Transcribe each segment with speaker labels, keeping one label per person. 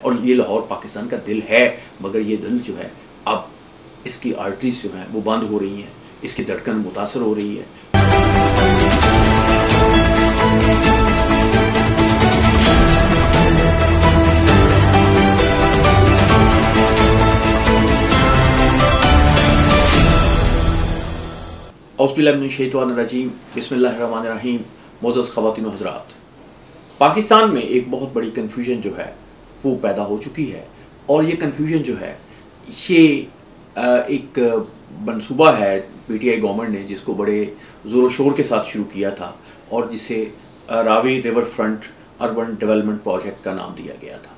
Speaker 1: और ये लाहौर पाकिस्तान का दिल है, मगर ये दिल जो है अब इसकी आर्टरीज जो हैं वो बंद हो रही हैं, इसकी धड़कन मुतासर हो रही है। औज़ुबिल्लाहिमिनश्शैतानिर्रजीम, बिस्मिल्लाहिर्रहमानिर्रहीम। मोअज़्ज़ज़ ख़वातीन व हज़रात, पाकिस्तान में एक बहुत बड़ी कन्फ्यूजन जो है वो पैदा हो चुकी है। और ये कन्फ्यूजन जो है ये एक मंसूबा है पीटीआई गवर्नमेंट ने, जिसको बड़े ज़ोर शोर के साथ शुरू किया था और जिसे Ravi river front urban development project का नाम दिया गया था,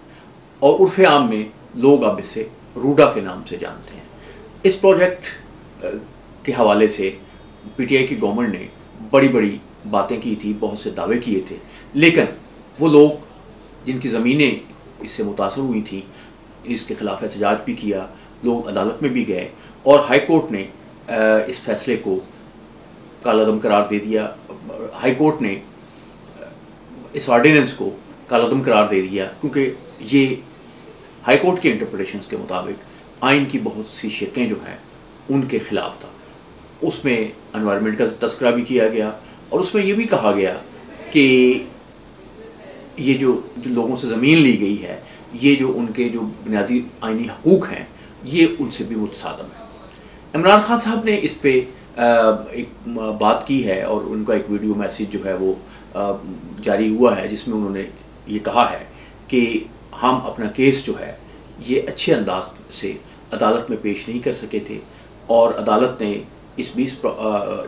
Speaker 1: और उर्फ़ आम में लोग अब इसे रूडा के नाम से जानते हैं। इस प्रोजेक्ट के हवाले से पीटीआई की गवर्नमेंट ने बड़ी बड़ी बातें की थी, बहुत से दावे किए थे, लेकिन वो लोग जिनकी ज़मीनें इससे मुतासर हुई थी इसके ख़िलाफ़ एहतजाज भी किया, लोग अदालत में भी गए और हाई कोर्ट ने इस फैसले को कालादम करार दे दिया। हाई कोर्ट ने इस ऑर्डिनेंस को कालादम करार दे दिया क्योंकि ये हाई कोर्ट के इंटरप्रिटेशंस के मुताबिक आइन की बहुत सी शिकें जो हैं उनके ख़िलाफ़ था। उसमें एनवायरनमेंट का तस्करा भी किया गया और उसमें ये भी कहा गया कि ये जो लोगों से ज़मीन ली गई है, ये जो उनके जो बुनियादी आइनी हकूक़ हैं, ये उनसे भी मुतसादम है। इमरान खान साहब ने इस पे एक बात की है और उनका एक वीडियो मैसेज जो है वो जारी हुआ है, जिसमें उन्होंने ये कहा है कि हम अपना केस जो है ये अच्छे अंदाज से अदालत में पेश नहीं कर सके थे और अदालत ने इस 20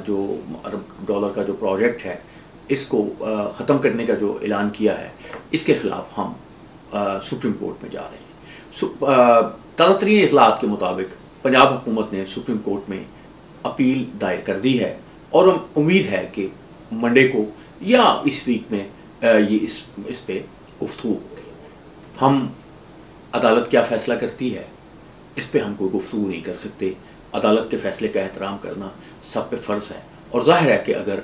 Speaker 1: जो अरब डॉलर का जो प्रोजेक्ट है इसको ख़त्म करने का जो ऐलान किया है, इसके ख़िलाफ़ हम सुप्रीम कोर्ट में जा रहे हैं। ताज़ा तरीन इतलात के मुताबिक पंजाब हुकूमत ने सुप्रीम कोर्ट में अपील दायर कर दी है और उम्मीद है कि मंडे को या इस वीक में ये इस पे गुफ्तगू होगी। हम अदालत क्या फ़ैसला करती है इस पे हम कोई गुफ्तगू नहीं कर सकते। अदालत के फ़ैसले का एहतराम करना सब पे फ़र्ज़ है और ज़ाहिर है कि अगर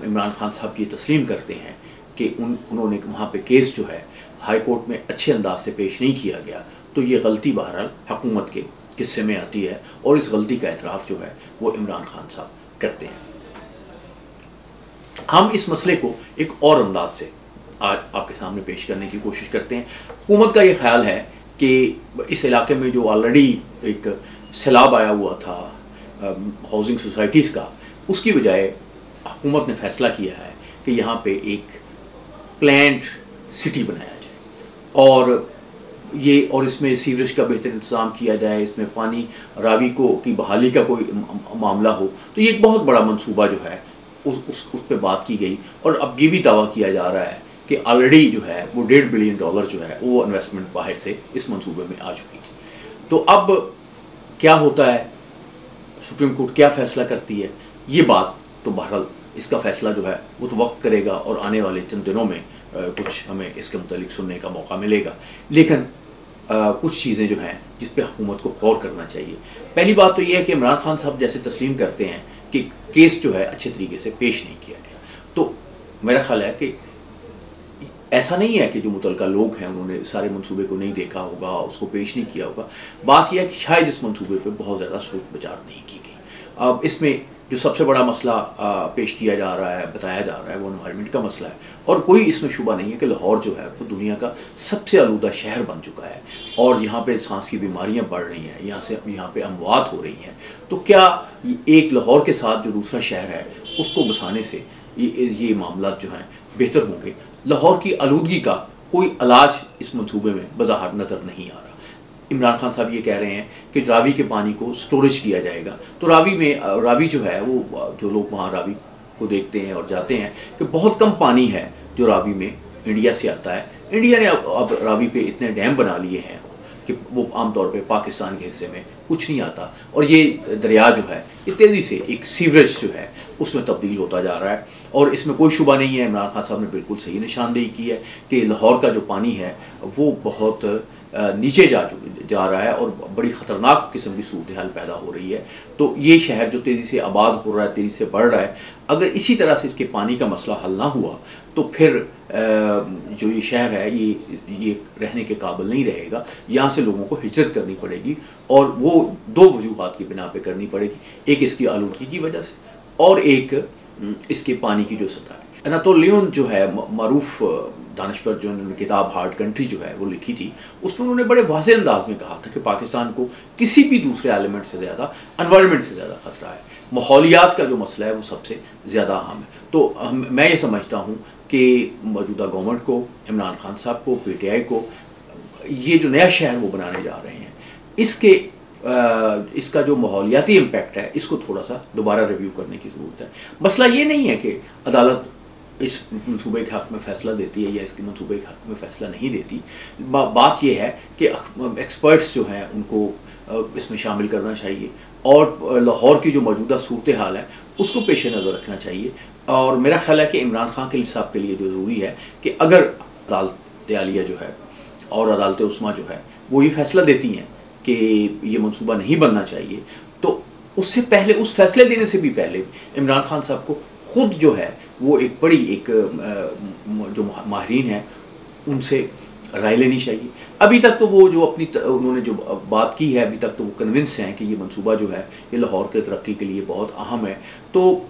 Speaker 1: इमरान खान साहब ये तस्लीम करते हैं कि उन्होंने वहाँ पे केस जो है हाई कोर्ट में अच्छे अंदाज से पेश नहीं किया गया, तो ये गलती बहरहाल हुकूमत के किस्से में आती है और इस गलती का एतराफ़ जो है वो इमरान खान साहब करते हैं। हम इस मसले को एक और अंदाज से आज आपके सामने पेश करने की कोशिश करते हैं। हुकूमत का ये ख्याल है कि इस इलाके में जो ऑलरेडी एक सैलाब आया हुआ था हाउसिंग सोसाइटीज़ का, उसकी बजाय हुकूमत ने फ़ैसला किया है कि यहाँ पे एक प्लान्ड सिटी बनाया जाए और इसमें सीवरेज का बेहतर इंतज़ाम किया जाए, इसमें पानी रावी की बहाली का कोई मामला हो। तो ये एक बहुत बड़ा मंसूबा जो है उस पर बात की गई और अब ये भी दावा किया जा रहा है कि ऑलरेडी जो है वो $1.5 बिलियन जो है वो इन्वेस्टमेंट बाहर से इस मंसूबे में आ चुकी थी। तो अब क्या होता है, सुप्रीम कोर्ट क्या फ़ैसला करती है, ये बात तो बहरहाल इसका फ़ैसला जो है वो तो वक्त करेगा और आने वाले चंद दिनों में कुछ हमें इसके मुतालिक सुनने का मौका मिलेगा। लेकिन कुछ चीज़ें जो हैं जिस पे हुकूमत को गौर करना चाहिए। पहली बात तो ये है कि इमरान खान साहब जैसे तस्लीम करते हैं कि केस जो है अच्छे तरीके से पेश नहीं किया गया, तो मेरा ख्याल है कि ऐसा नहीं है कि जो मुतलका लोग हैं उन्होंने सारे मंसूबे को नहीं देखा होगा, उसको पेश नहीं किया होगा। बात यह है कि शायद इस मंसूबे पे बहुत ज़्यादा सोच विचार नहीं की गई। अब इसमें जो सबसे बड़ा मसला पेश किया जा रहा है, बताया जा रहा है, वो एनवायरनमेंट का मसला है और कोई इसमें शुबा नहीं है कि लाहौर जो है वो दुनिया का सबसे आलूदा शहर बन चुका है और यहाँ पे सांस की बीमारियाँ बढ़ रही हैं, यहाँ पे अमवात हो रही हैं। तो क्या एक लाहौर के साथ जो दूसरा शहर है उसको बसाने से ये मामला जो हैं बेहतर होंगे? लाहौर की आलूदगी का कोई इलाज इस मंसूबे में बज़ाहिर नज़र नहीं आ रहा। इमरान खान साहब ये कह रहे हैं कि रावी के पानी को स्टोरेज किया जाएगा, तो रावी जो है वो जो लोग वहाँ रावी को देखते हैं और जाते हैं कि बहुत कम पानी है जो रावी में इंडिया से आता है। इंडिया ने अब रावी पे इतने डैम बना लिए हैं कि वो आमतौर पे पाकिस्तान के हिस्से में कुछ नहीं आता, और ये दरिया जो है ये तेज़ी से एक सीवरेज जो है उसमें तब्दील होता जा रहा है। और इसमें कोई शुबा नहीं है, इमरान खान साहब ने बिल्कुल सही निशानदेही की है कि लाहौर का जो पानी है वो बहुत नीचे जा रहा है और बड़ी ख़तरनाक किस्म की सूरत हाल पैदा हो रही है। तो ये शहर जो तेज़ी से आबाद हो रहा है, तेज़ी से बढ़ रहा है, अगर इसी तरह से इसके पानी का मसला हल ना हुआ तो फिर जो ये शहर है ये रहने के काबिल नहीं रहेगा। यहाँ से लोगों को हिजरत करनी पड़ेगी, और वो दो वजूहात की बिना पे करनी पड़ेगी, एक इसकी आलूदगी की वजह से और एक इसके पानी की जो सतह है। अनातोल लियोन जो है मारूफ दानश्वर, जो उन्होंने किताब हार्ड कंट्री जो है वो लिखी थी, उसमें उन्होंने बड़े वाज़ेह अंदाज में कहा था कि पाकिस्तान को किसी भी दूसरे एलिमेंट से ज़्यादा एनवायरनमेंट से ज़्यादा ख़तरा है। माहौलियात का जो मसला है वो सबसे ज़्यादा अहम है। तो मैं ये समझता हूँ कि मौजूदा गवर्नमेंट को, इमरान खान साहब को, PTI को, ये जो नया शहर वो बनाने जा रहे हैं, इसका जो माहौलियाती इम्पैक्ट है इसको थोड़ा सा दोबारा रिव्यू करने की ज़रूरत है। मसला ये नहीं है कि अदालत इस मनसूबे के हक़ में फ़ैसला देती है या इसके मनसूबे के हक़ में फ़ैसला नहीं देती। बात यह है कि एक्सपर्ट्स जो हैं उनको इसमें शामिल करना चाहिए, और लाहौर की जो मौजूदा सूरत हाल है उसको पेश नज़र रखना चाहिए। और मेरा ख्याल है कि इमरान खान के साहब के लिए जो ज़रूरी है कि अगर अदालत आलिया जो है और अदालत उस्मा जो है वो ये फ़ैसला देती हैं कि ये मनसूबा नहीं बनना चाहिए, तो उससे पहले, उस फैसले देने से भी पहले इमरान खान साहब को ख़ुद जो है वो एक बड़ी जो माहिरीन है उनसे राय लेनी चाहिए। अभी तक तो वो जो उन्होंने जो बात की है, अभी तक तो वो कन्विंस हैं कि ये मनसूबा जो है ये लाहौर के तरक्की के लिए बहुत अहम है। तो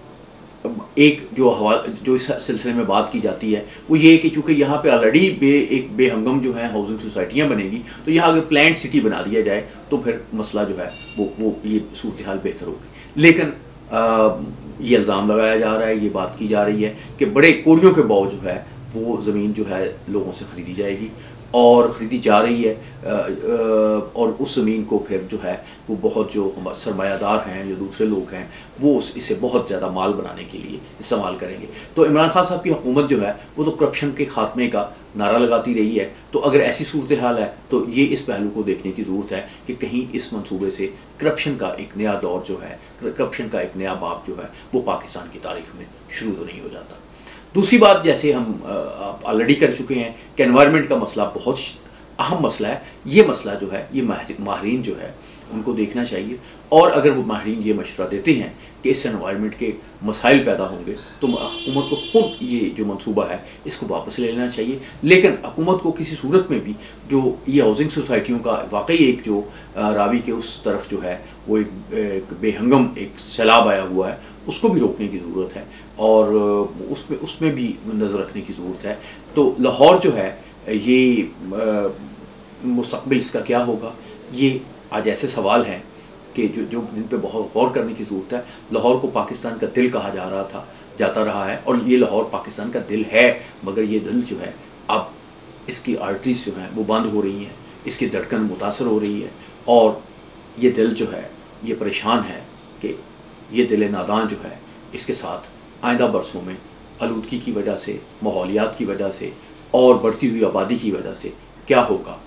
Speaker 1: एक जो इस सिलसिले में बात की जाती है वो ये कि चूँकि यहाँ पे ऑलरेडी एक बेहंगम जो है हाउसिंग सोसाइटियाँ बनेगी, तो यहाँ अगर प्लान्ड सिटी बना दिया जाए तो फिर मसला जो है वो ये सूरत हाल बेहतर होगी। लेकिन ये इल्ज़ाम लगाया जा रहा है, ये बात की जा रही है कि बड़े कोड़ियों के बाव जो है वो ज़मीन जो है लोगों से ख़रीदी जाएगी और ख़रीदी जा रही है, और उस ज़मीन को फिर जो है वो बहुत जो सरमायादार हैं, जो दूसरे लोग हैं, वो इसे बहुत ज़्यादा माल बनाने के लिए इस्तेमाल करेंगे। तो इमरान खान साहब की हुकूमत जो है वो तो करप्शन के ख़ात्मे का नारा लगाती रही है। तो अगर ऐसी सूरत हाल है तो ये इस पहलू को देखने की ज़रूरत है कि कहीं इस मनसूबे से करप्शन का एक नया दौर जो है, करप्शन का एक नया बाब जो है वो पाकिस्तान की तारीख़ में शुरू तो नहीं हो जाता। दूसरी बात, जैसे हम ऑलरेडी कर चुके हैं कि एनवायरनमेंट का मसला बहुत अहम मसला है। ये मसला जो है ये माहिरीन जो है उनको देखना चाहिए, और अगर वो माहिरीन ये मशवरा देते हैं कि इससे एनवायरनमेंट के मसाइल पैदा होंगे तो हुकूमत को ख़ुद ये जो मनसूबा है इसको वापस ले लेना चाहिए। लेकिन हुकूमत को किसी सूरत में भी जो ये हाउसिंग सोसाइटियों का वाकई एक जो रावी के उस तरफ जो है वो एक बेहंगम एक सैलाब आया हुआ है उसको भी रोकने की ज़रूरत है, और उसमें भी नज़र रखने की ज़रूरत है। तो लाहौर जो है ये मुस्तक़बिल इसका क्या होगा, ये आज ऐसे सवाल हैं कि जो जिन पे बहुत गौर करने की ज़रूरत है। लाहौर को पाकिस्तान का दिल कहा जाता रहा है, और ये लाहौर पाकिस्तान का दिल है, मगर ये दिल जो है अब इसकी आर्टरीज जो हैं वो बंद हो रही हैं, इसकी धड़कन मुतासर हो रही है, और ये दिल जो है ये परेशान है कि ये दिल नादान जो है इसके साथ आइंदा बरसों में आलूदगी की वजह से, माहौलियात की वजह से और बढ़ती हुई आबादी की वजह से क्या होगा